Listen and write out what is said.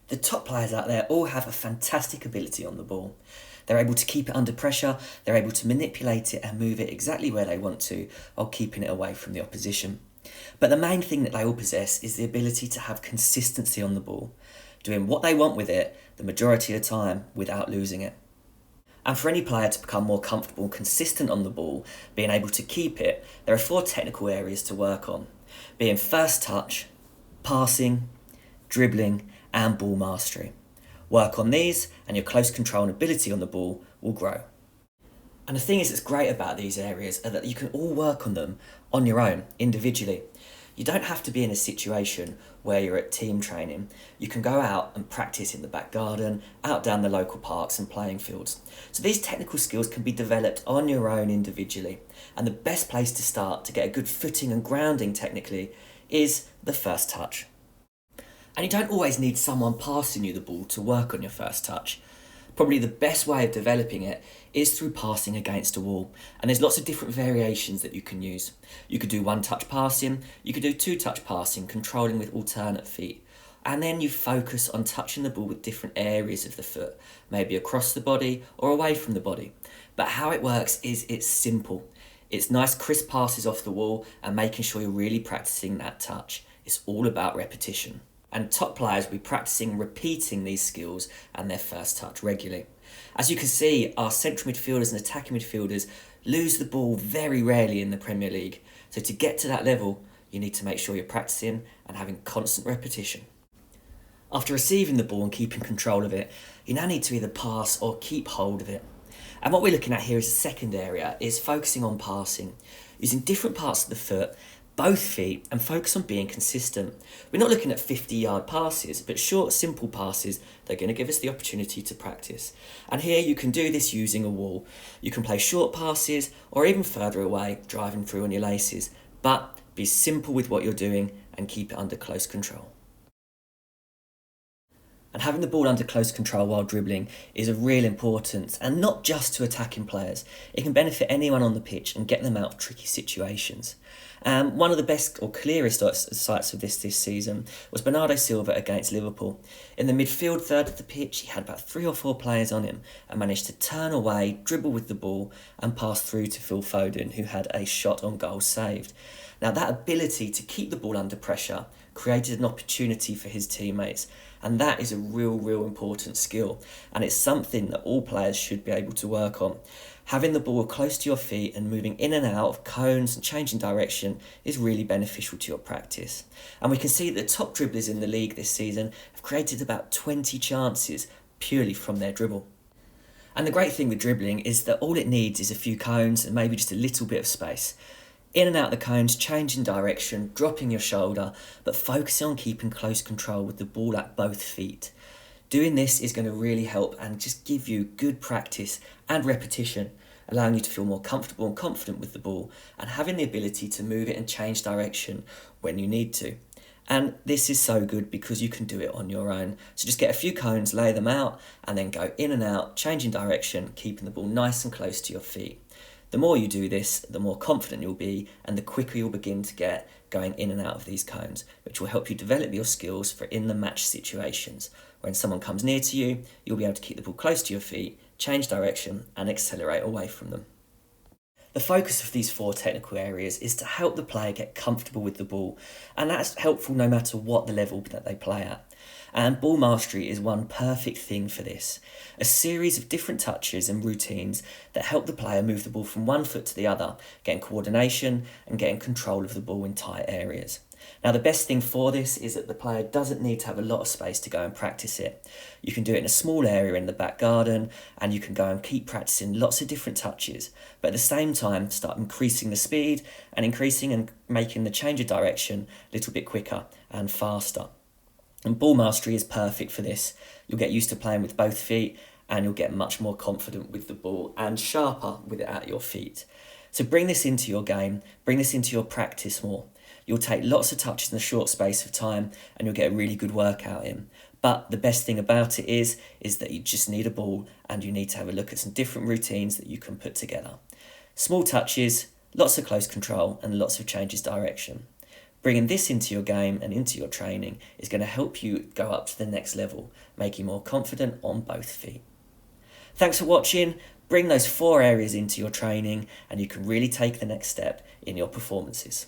The top players out there all have a fantastic ability on the ball. They're able to keep it under pressure, they're able to manipulate it and move it exactly where they want to while keeping it away from the opposition. But the main thing that they all possess is the ability to have consistency on the ball, doing what they want with it the majority of the time without losing it. And for any player to become more comfortable and consistent on the ball, being able to keep it, there are 4 technical areas to work on, being first touch, passing, dribbling and ball mastery. Work on these and your close control and ability on the ball will grow. And the thing is that's great about these areas are that you can all work on them on your own, individually. You don't have to be in a situation where you're at team training. You can go out and practice in the back garden, out down the local parks and playing fields. So these technical skills can be developed on your own individually. And the best place to start to get a good footing and grounding technically is the first touch. And you don't always need someone passing you the ball to work on your first touch. Probably the best way of developing it is through passing against a wall. And there's lots of different variations that you can use. You could do 1-touch passing, you could do 2-touch passing, controlling with alternate feet. And then you focus on touching the ball with different areas of the foot, maybe across the body or away from the body. But how it works is it's simple. It's nice crisp passes off the wall and making sure you're really practicing that touch. It's all about repetition. And top players will be practicing repeating these skills and their first touch regularly. As you can see, our central midfielders and attacking midfielders lose the ball very rarely in the Premier League. So to get to that level, you need to make sure you're practicing and having constant repetition. After receiving the ball and keeping control of it, you now need to either pass or keep hold of it. And what we're looking at here is the second area, is focusing on passing, using different parts of the foot, both feet, and focus on being consistent. We're not looking at 50-yard passes, but short, simple passes that are going to give us the opportunity to practice. And here you can do this using a wall. You can play short passes or even further away, driving through on your laces, but be simple with what you're doing and keep it under close control. And having the ball under close control while dribbling is of real importance, and not just to attacking players. It can benefit anyone on the pitch and get them out of tricky situations. One of the best or clearest sights of this season was Bernardo Silva against Liverpool. In the midfield third of the pitch, he had about 3 or 4 players on him and managed to turn away, dribble with the ball and pass through to Phil Foden, who had a shot on goal saved. Now that ability to keep the ball under pressure created an opportunity for his teammates, and that is a real important skill, and it's something that all players should be able to work on. Having the ball close to your feet and moving in and out of cones and changing direction is really beneficial to your practice. And we can see that the top dribblers in the league this season have created about 20 chances purely from their dribble. And the great thing with dribbling is that all it needs is a few cones and maybe just a little bit of space. In and out the cones, changing direction, dropping your shoulder, but focusing on keeping close control with the ball at both feet. Doing this is going to really help and just give you good practice and repetition, allowing you to feel more comfortable and confident with the ball and having the ability to move it and change direction when you need to. And this is so good because you can do it on your own. So just get a few cones, lay them out, and then go in and out, changing direction, keeping the ball nice and close to your feet. The more you do this, the more confident you'll be and the quicker you'll begin to get going in and out of these cones, which will help you develop your skills for in the match situations. When someone comes near to you, you'll be able to keep the ball close to your feet, change direction and accelerate away from them. The focus of these 4 technical areas is to help the player get comfortable with the ball, and that's helpful no matter what the level that they play at. And ball mastery is one perfect thing for this. A series of different touches and routines that help the player move the ball from one foot to the other, getting coordination and getting control of the ball in tight areas. Now the best thing for this is that the player doesn't need to have a lot of space to go and practice it. You can do it in a small area in the back garden and you can go and keep practicing lots of different touches, but at the same time start increasing the speed and increasing and making the change of direction a little bit quicker and faster. And ball mastery is perfect for this. You'll get used to playing with both feet and you'll get much more confident with the ball and sharper with it at your feet. So bring this into your game, bring this into your practice more. You'll take lots of touches in a short space of time and you'll get a really good workout in. But the best thing about it is that you just need a ball and you need to have a look at some different routines that you can put together. Small touches, lots of close control and lots of changes direction. Bringing this into your game and into your training is going to help you go up to the next level, make you more confident on both feet. Thanks for watching. Bring those 4 areas into your training and you can really take the next step in your performances.